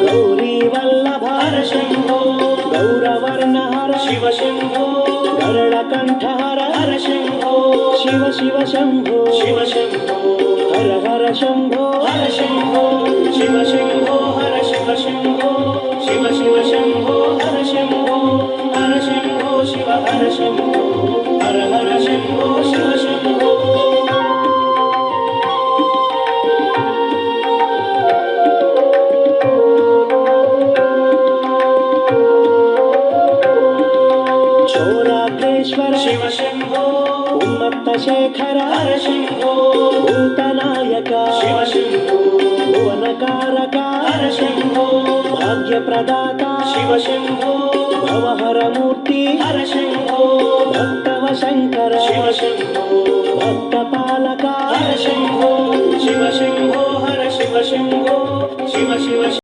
गौरी वल्लभ हर शंभो गौरवर्ण हर शिव शंभो गरुड़कंठ हर हर शंभो शिव शिव शंभो शिव शंभो हर हर शंभो हर शंभो शिव शंभो हर शिव शंभो शिव शिव शंभो हर शंभो शिव हर शंभो हर हर शंभो शिव शंभो चोराग्रेश्वर शिव शंभो उन्मत्त शेखर हर शंभो भूतनायक शिव शंभो भुवनकारक हर शंभो भाग्यप्रदाता शिव शंभो भवहर मूर्ति हर शंभो भक्तव शंकर शिव शंभो भक्तपालक हर शंभो शिव शंभो हर शिव शंभो शिव शिव